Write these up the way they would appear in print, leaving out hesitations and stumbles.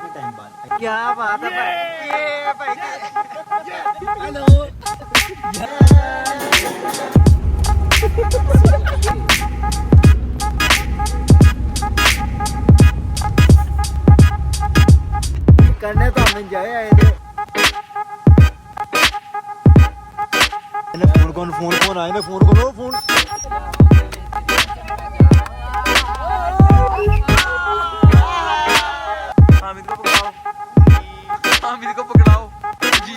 कितने टाइम बाद। क्या बात है भाई, ये भाई हेलो करने तो हम एंजॉय आए थे। फोन आए ना, फोन करो फोन। हामिद को पकड़ाओ, हामिद को पकड़ाओ जी।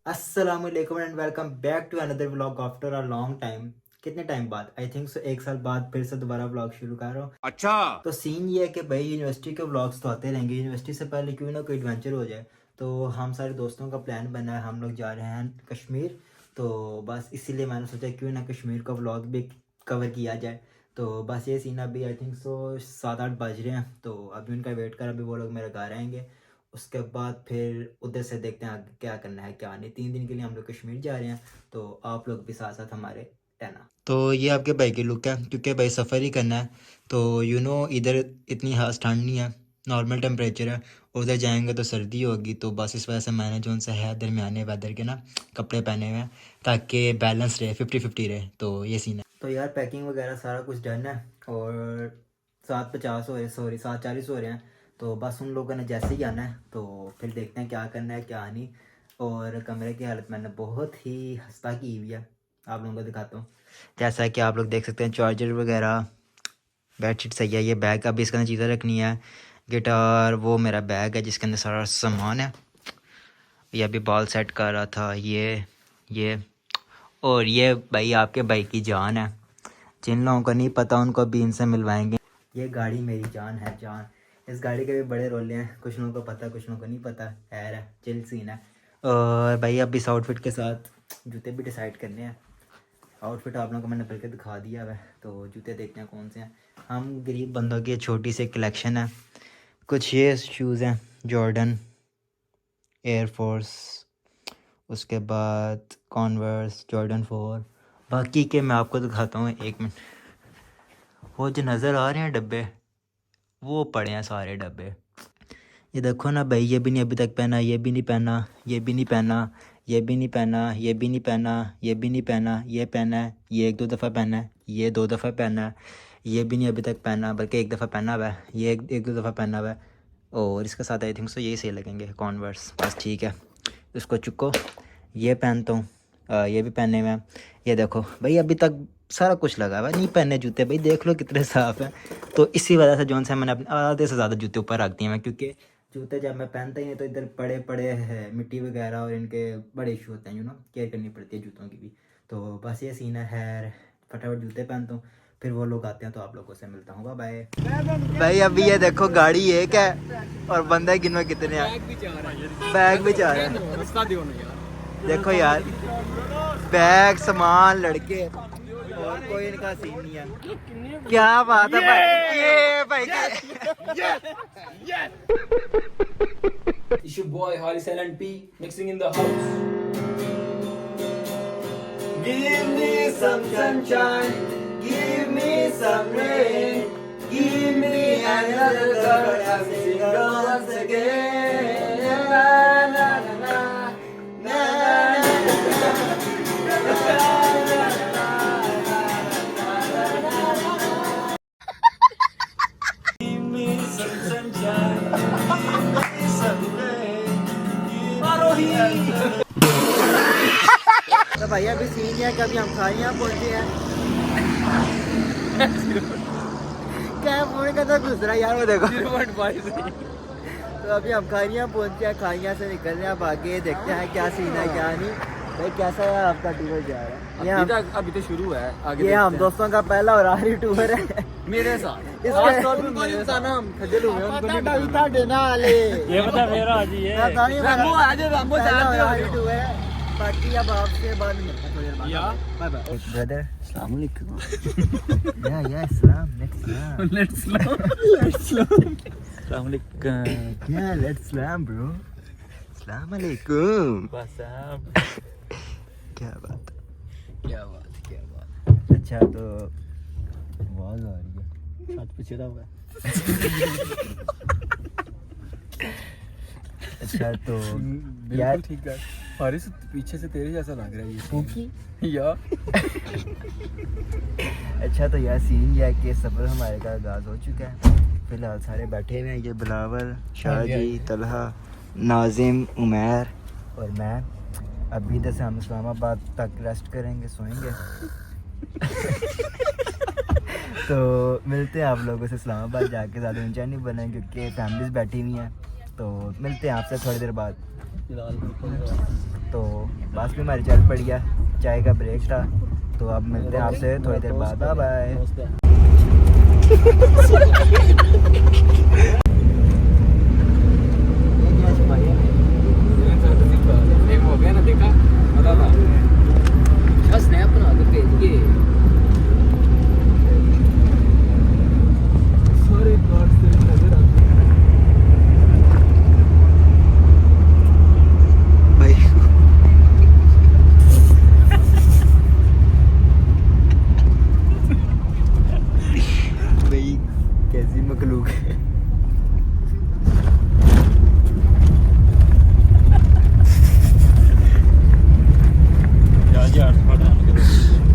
अस्सलामुअलैकुम and welcome back to another vlog after a long time. कितने टाइम बाद, आई थिंक सो 1 साल बाद फिर से दोबारा व्लॉग शुरू कर रहा हूँ। अच्छा, तो सीन ये है कि भाई यूनिवर्सिटी के व्लॉग्स तो आते रहेंगे, यूनिवर्सिटी से पहले क्यों ना कोई एडवेंचर हो जाए। तो हम सारे दोस्तों का प्लान बना है, हम लोग जा रहे हैं कश्मीर। तो बस इसीलिए मैंने सोचा क्यों ना कश्मीर का व्लॉग भी कवर किया जाए। तो बस ये सीन अभी आई थिंक सो 7-8 बज रहे हैं, तो अभी उनका वेट कर, अभी वो लोग मेरे घर आएंगे। उसके बाद फिर उधर से देखते हैं आगे क्या करना है क्या नहीं। 3 दिन के लिए हम लोग कश्मीर जा रहे हैं, तो आप लोग भी साथ साथ हमारे रहना। तो ये आपके भाई की लुक है, क्योंकि भाई सफ़र ही करना है। तो इधर इतनी खास ठंड नहीं है, नॉर्मल टेम्परेचर है। उधर जाएंगे तो सर्दी होगी, तो बस इस वजह से मैंने जो उनसे है दरमियाने वेदर के ना कपड़े पहने हुए हैं, ताकि बैलेंस रहे, 50-50 रहे। तो ये सीन है। तो यार पैकिंग वगैरह सारा कुछ डन है, और 7:50 हो रहे, सॉरी 7:40 हो रहे हैं। तो बस उन लोगों ने जैसे ही आना है, तो फिर देखते हैं क्या करना है क्या नहीं। और कमरे की हालत मैंने बहुत ही हंसता की हुई है, आप लोगों को दिखाता हूँ। जैसा कि आप लोग देख सकते हैं, चार्जर वगैरह, बेडशीट सही है। ये बैग अभी इसके अंदर चीज़ें रखनी है, गिटार, वो मेरा बैग है जिसके अंदर सारा सामान है। ये अभी बाल सेट कर रहा था, ये और ये भाई आपके भाई की जान है। जिन लोगों को नहीं पता उनको अभी इनसे मिलवाएंगे। ये गाड़ी मेरी जान है, जान। इस गाड़ी के भी बड़े रोले हैं, कुछ लोगों को पता कुछ लोगों को नहीं पता। है चिल सीन है। और भाई अब इस आउटफिट के साथ जूते भी डिसाइड करने हैं। आउटफिट आप लोगों को मैंने बल्कि दिखा दिया है, तो जूते देखते हैं कौन से हैं। हम गरीब बंदों की छोटी सी कलेक्शन है। कुछ ये शूज़ हैं, जॉर्डन, एयरफोर्स, उसके बाद कॉन्वर्स, जॉर्डन 4। बाकी के मैं आपको दिखाता हूँ, 1 मिनट। वो जो नज़र आ रहे हैं डब्बे, वो पड़े हैं सारे डब्बे। ये देखो ना भाई, ये भी नहीं अभी तक पहना, ये भी नहीं पहना, ये भी नहीं पहना, ये भी नहीं पहना, ये भी नहीं पहना, ये भी नहीं पहना, ये पहना है, ये 1-2 दफ़ा पहना है, ये 2 दफ़ा पहना है, ये भी नहीं अभी तक पहना, बल्कि 1 दफ़ा पहना हुआ है, ये 1-2 दफ़ा पहना हुआ है। और इसके साथ आई थिंक सो यही सही लगेंगे, कॉन्वर्स। बस ठीक है, इसको चुको। ये पहनता हूँ, ये भी पहने हुए हैं। ये देखो भाई, अभी तक सारा कुछ लगा हुआ है, नहीं पहने जूते भाई, देख लो कितने साफ़ हैं। तो इसी वजह से जौन से मैंने अपने आधे से ज़्यादा जूते ऊपर रख दिए हैं, क्योंकि जूते जब मैं पहनता ही नहीं तो इधर पड़े पड़े है मिट्टी वगैरह, और इनके बड़े इशू होते हैं, केयर करनी पड़ती है जूतों की भी। तो बस ये सीन है, फटाफट जूते पहनता हूँ, फिर वो लोग आते हैं तो आप लोगों से मिलता हूँ। बाय भाई। अभी ये देखो गाड़ी एक है और बंदे गिनो कितने हैं, बैग भी चाह रहा है। देखो यार, बैग, सामान, लड़के, और कोई इनका सीन नहीं है। क्या बात है भाई, ये भाई It's your boy Harry Silent P mixing in the house. Give me some sunshine, give me some rain, give me another girl, I'm single once again. Na, na, na, na, na, give me some sunshine, give me some rain, तो भैया अभी scene है कि अभी हम खाइयाँ पहुँचे हैं। क्या फोन का तो घुस रहा है यार, वो देखो। तो अभी हम खाइयाँ पहुँचे हैं, खाइयाँ से निकल रहे हैं, अब आगे देखते हैं क्या सीन है क्या नहीं। भाई कैसा है आपका टूर जा रहा है? ये अभी तो शुरू है, आगे ये हम दोस्तों का पहला और आखिरी टूर है मेरे साथ। ये बता मेरा जी है, बाकी अब आपसे बाद में मिलते हैं थोड़ी देर बाद। बाय बाय ब्रदर, अस्सलाम वालेकुम। या सलाम, लेट्स अस्सलाम वालेकुम। या लेट्स सलाम ब्रो, अस्सलाम वालेकुम। क्या बात। क्या बात अच्छा तो आवाज आ रही है, साथ पीछे रहा हुआ है। अच्छा तो बिल्कुल ठीक है। हारिस पीछे से तेरे जैसा लग रहा है ये फूकी या अच्छा तो यार सीन ये है कि सफ़र हमारे का आगाज़ हो चुका है। फ़िलहाल सारे बैठे हुए हैं, ये बिलावल, शाहजी, तलहा, नाजिम, उमैर और मैं। अभी इधर से हम इस्लामाबाद तक रेस्ट करेंगे, सोएंगे। तो मिलते हैं आप लोगों से इस्लामाबाद जाके, ज़्यादा ऊंचा नहीं बनेंगे क्योंकि फैमिलीज बैठी हुई हैं। तो मिलते हैं आपसे थोड़ी देर बाद। तो बस भी हमारी चल पड़ी है, चाय का ब्रेक था। तो अब मिलते हैं आपसे थोड़ी देर बाद। Bye bye. एक हो गया ना, देखा पता था। अच्छा स्नैप बना के भेज के सारे कार्ड्स तेरे नजर आते हैं भाई। भाई कैसी मखलूक है।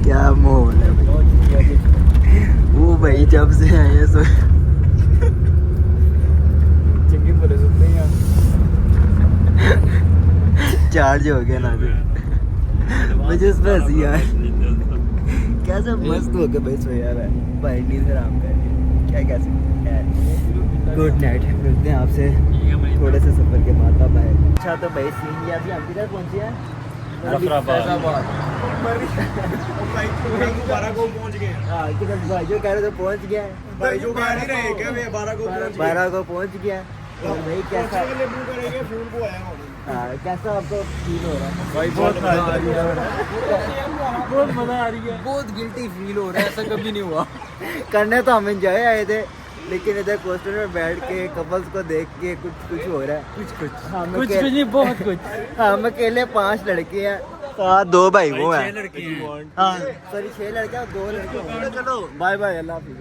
क्या माहौल है भाई। वो भाई जब से आए हैं सो चंगे भले सुनते हैं चार्ज हो गया ना फिर। मुझे इस पर हंसी यार, कैसे मस्त हो गया भाई सोया है भाई, नींद हराम कर रही है। क्या कह सकते हैं। गुड नाइट, मिलते हैं आपसे थोड़े से सफर के बाद। बाय। अच्छा तो भाई सीन ये अभी हम किधर पहुंचे हैं? फैजाबाद। हाँ किधर? भाई जो कह रहे थे पहुंच गया है। भाई जो कह नहीं रहे क्या वे 12 को पहुंच 12 को पहुंच गया। और भाई कैसा करेंगे फूल को आया हूं। हाँ, कैसा आपको फील हो रहा है? भाई बहुत मजा आ रही है, बहुत मजा आ रही है, बहुत गिल्टी फील हो रहा है, ऐसा कभी नहीं हुआ। करने तो हम एंजॉय आए थे, लेकिन इधर कोस्टर में बैठ के कपल्स को देख के कुछ हो रहा है। कुछ नहीं, बहुत कुछ। हम अकेले 5 लड़के हैं, हाँ 2 भाई वो हैं। हाँ सॉरी 6 लड़के और 2 लड़के। चलो बाय बाय, अल्लाह हाफिज़।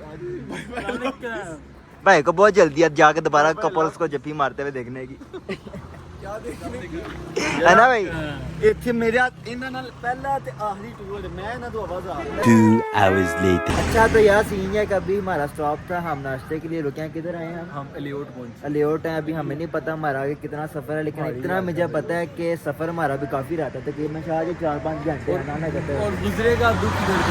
भाई को बहुत जल्दी है जाके दोबारा कपल्स को जप्पी मारते हुए देखने की। है ना भाई? ਇੱਥੇ ਮੇਰਾ ਇਹਨਾਂ ਨਾਲ ਪਹਿਲਾ ਤੇ ਆਖਰੀ ਟੂਰ ਮੈਂ ਇਹਨਾਂ ਤੋਂ ਆਵਾਜ਼ ਆ 2 hours later। अच्छा तो यार सीन है कि अभी हमारा स्टॉप था, हम नाश्ते के लिए रुके हैं। किधर आए हैं हम एलियोट पहुंचे। अलियोट है। अभी हमें नहीं पता हमारा आगे कितना सफ़र है, लेकिन इतना मुझे पता है कि सफ़र हमारा भी काफ़ी रहता है, तकरीबन शायद 4-5 घंटे आना ना करते और गुजरेगा दुख दर्द।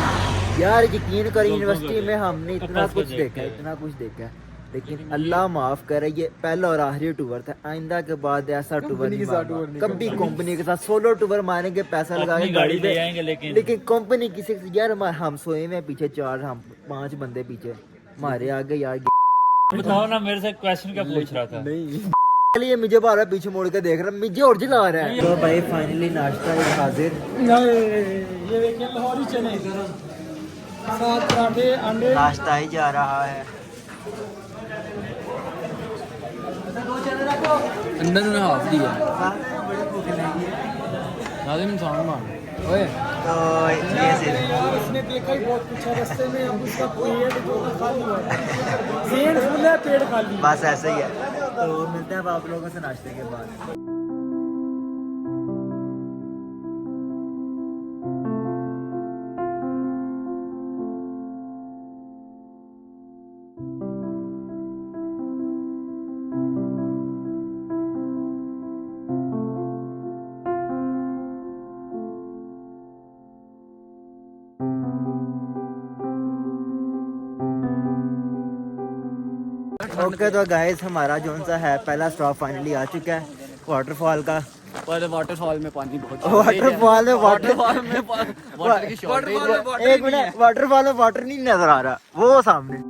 यार यकीन कर, यूनिवर्सिटी में हमने इतना कुछ देखा है, इतना कुछ देखा है, लेकिन अल्लाह माफ़ करे ये पहला और आखिरी टूर था। आइंदा के बाद ऐसा टूर नहीं मारना कभी। कंपनी के साथ सोलो टूर मारेंगे, पैसा लगा के गाड़ी ले आएंगे, लेकिन कंपनी किसी यार हम सोए में पीछे 4 हम 5 बंदे पीछे, हमारे आगे यार। बताओ ना, मेरे से क्वेश्चन क्या पूछ रहा था? नहीं ये मुझे बार पीछे मोड़ के देख रहा, मुझे और जला रहा है। तो भाई फाइनली नाश्ता हाजिर। ये देखिए लाहौरी चने, साथ पराठे, अंडे। नाश्ता ही जा रहा है। अंदर में हाफ दी है। बड़ी भूख लगी है। नाज़िम इंसान मान ओए। तो ये से इसने देखा ही बहुत कुछ है रास्ते में, अब उसका पेट जो खाली हुआ है, पेट फुल है, पेट खाली। बस ऐसे ही है। तो मिलते हैं अब आप लोगों से नाश्ते के बाद। ओके तो गाइस हमारा जोन सा है पहला स्टॉप फाइनली आ चुका है, वाटरफॉल का। पर वाटरफॉल में पानी बहुत वाटरफॉल में वाटरफॉल में वाटर की शॉर्टेज। एक मिनट, वाटरफॉल में वाटर नहीं नजर आ रहा, वो सामने।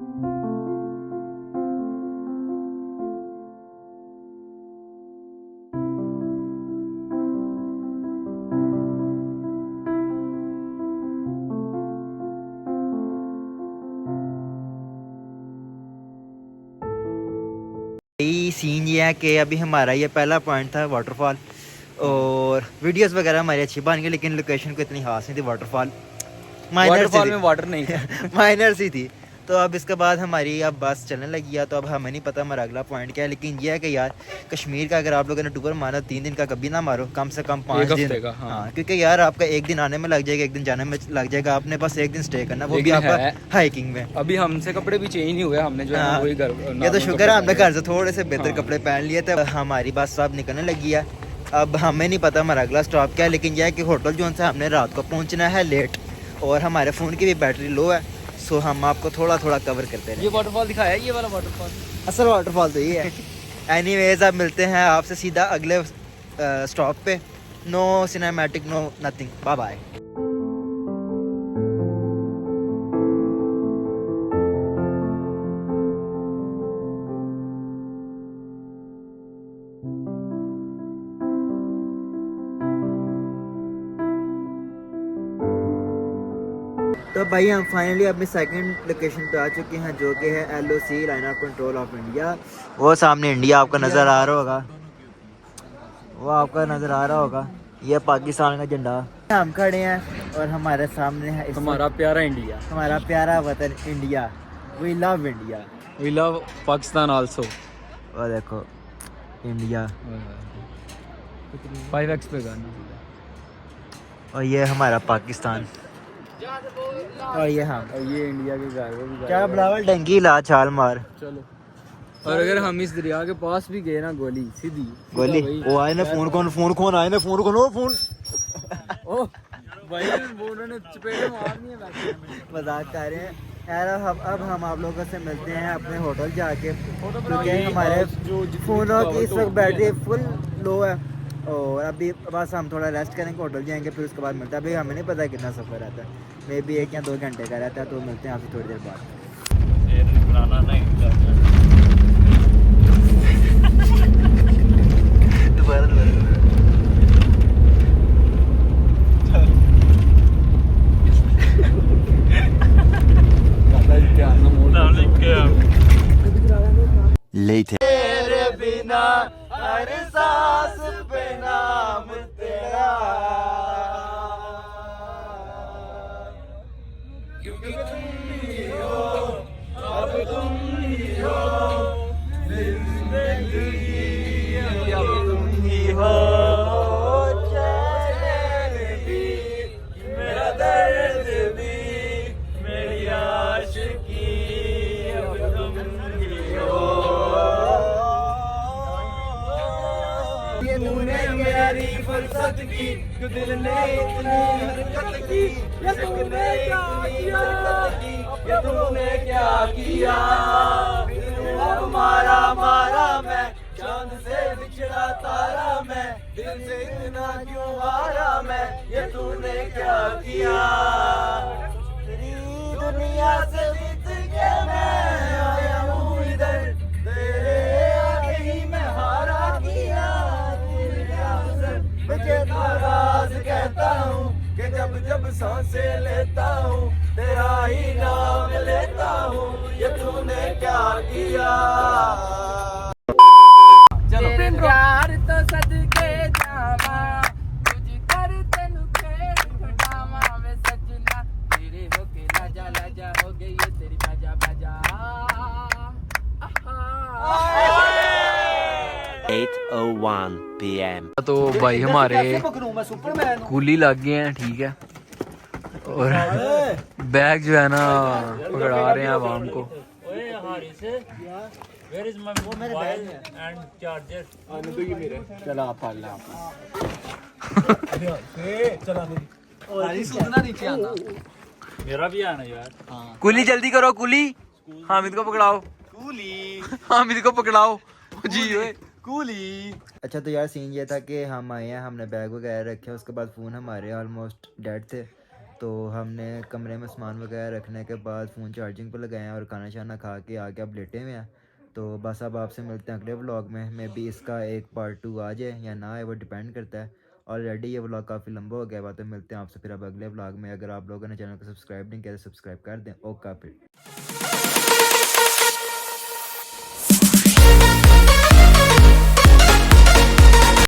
सीन ये है कि अभी हमारा ये पहला पॉइंट था वाटरफॉल, और वीडियोस वगैरह हमारी अच्छी बन गई, लेकिन लोकेशन को इतनी खास नहीं थी वाटरफॉल। वाटरफॉल में वाटर नहीं था। माइनर सी थी। तो अब इसके बाद हमारी अब बस चलने लगी है, तो अब हमें नहीं पता हमारा अगला पॉइंट क्या है, लेकिन ये है कि यार कश्मीर का अगर आप लोगों ने टूर मारा 3 दिन का कभी ना मारो, कम से कम 5 एक दिन हफ्ते का, हाँ। हाँ, क्योंकि यार आपका एक दिन आने में लग जाएगा, एक दिन जाने में लग जाएगा, आपने बस एक दिन स्टे करना, वो भी लेकिन आपका है। हाइकिंग में। अभी हमसे कपड़े भी चेंज नहीं हुए, हमने जो है हाँ, वही घर ये तो शुक्र है हमने घर से थोड़े से बेहतर हाँ। कपड़े पहन लिए थे। हमारी बस अब निकलने लगी है। अब हमें नहीं पता हमारा अगला स्टॉप क्या है, लेकिन यह है कि होटल जो है हमने रात को पहुंचना है लेट, और हमारे फ़ोन की भी बैटरी लो है, सो हम आपको थोड़ा थोड़ा कवर करते रहे। ये वाटरफॉल दिखाया, ये वाला वाटरफॉल। असल वाटरफॉल तो ये है। एनीवेज अब मिलते हैं आपसे सीधा अगले स्टॉप पे। No cinematic, no nothing, bye bye. तो भाई हम फाइनली अपनी सेकंड लोकेशन पे आ चुके हैं, जो कि है LOC, line of control of India. वो सामने इंडिया आपका नज़र आ रहा होगा, वो आपका नज़र आ रहा होगा, ये पाकिस्तान का झंडा। हम खड़े हैं और हमारे सामने है हमारा प्यारा इंडिया। हमारा प्यारा वतन India. We love India. We love Pakistan also. और देखो इंडिया, 5x पे करना। और ये हमारा पाकिस्तान, और ये हम, और ये इंडिया के घर, वो भी क्या बिलावल डंकी ला छाल मार। चलो। और अगर हम इस दरिया के पास भी गए ना, गोली सीधी गोली वो आए ना, फोन कौन आए ना, फोन ओ भाई उन्होंने चपेटे मारनी है वैसे। मजाक कर रहे हैं यार। अब हम आप लोगों से मिलते हैं अपने होटल जाके, क्योंकि हमारे फ़ोनों की इस वक्त बैटरी फुल लो है, और अभी बस हम थोड़ा रेस्ट करेंगे, होटल जाएंगे, फिर उसके बाद मिलता है। अभी हमें नहीं पता कितना सफ़र रहता है, मे बी 1 या 2 घंटे का रहता है। तो मिलते हैं आपसे थोड़ी देर बाद। Later. तेरे बिना हर सांस पे नाम तेरा, क्योंकि तुम ही हो, अब तुम ही हो, जिंदगी अब तुम ही हो, चैन भी मेरा दर्द भी मेरी आशिकी अब तुम ही हो। ये तूने मेरी फुर्सत की, क्यों दिल ने इतनी हरकत की, ये तूने क्या किया, ये तूने क्या किया, अब मारा मैं, चांद से बिछड़ा तारा मैं, दिल से इतना क्यों हारा मैं, ये तूने क्या किया। तेरी दुनिया से बीत के मैं आया हूँ इधर, तेरे आगे ही मैं हारा किया। बेचैता राज कहता हूँ कि जब जब सांसें लेता हूँ, तेरा ही नाम लेता हूँ, ये तूने क्या किया। चलो प्यार तो सदके जावा, तुझ कर तेनु खेड़ खटावा, वे सजना तेरे होके लाजा लाजा हो गई है तेरी बाजा बाजा। 8:01 PM. तो भाई हमारे कूली लग गए हैं, ठीक है, और बैग जो है ना पकड़ा रहे हैं आवाम को। ओए हारी से Where is my mobile and charger? चला आप पाल ला। मेरा भी आना यार। कुली जल्दी करो, कुली हामिद को पकड़ाओ, हामिद को पकड़ाओ जी ओए कूली। अच्छा तो यार सीन ये था कि हम आए हैं, हमने बैग वगैरह रखे, उसके बाद फ़ोन हमारे ऑलमोस्ट डेड थे, तो हमने कमरे में सामान वगैरह रखने के बाद फ़ोन चार्जिंग पर लगाए और खाना शाना खा के आके अब लेटे हुए हैं। तो बस अब आपसे मिलते हैं अगले व्लॉग में। मे बी इसका एक पार्ट 2 आ जाए या ना आए, वो डिपेंड करता है। ऑलरेडी ये व्लॉग काफ़ी लंबा हो गया है, तो मिलते हैं आपसे फिर अब अगले व्लॉग में। अगर आप लोगों ने चैनल को सब्सक्राइब नहीं किया तो सब्सक्राइब कर दें। ओके फिर।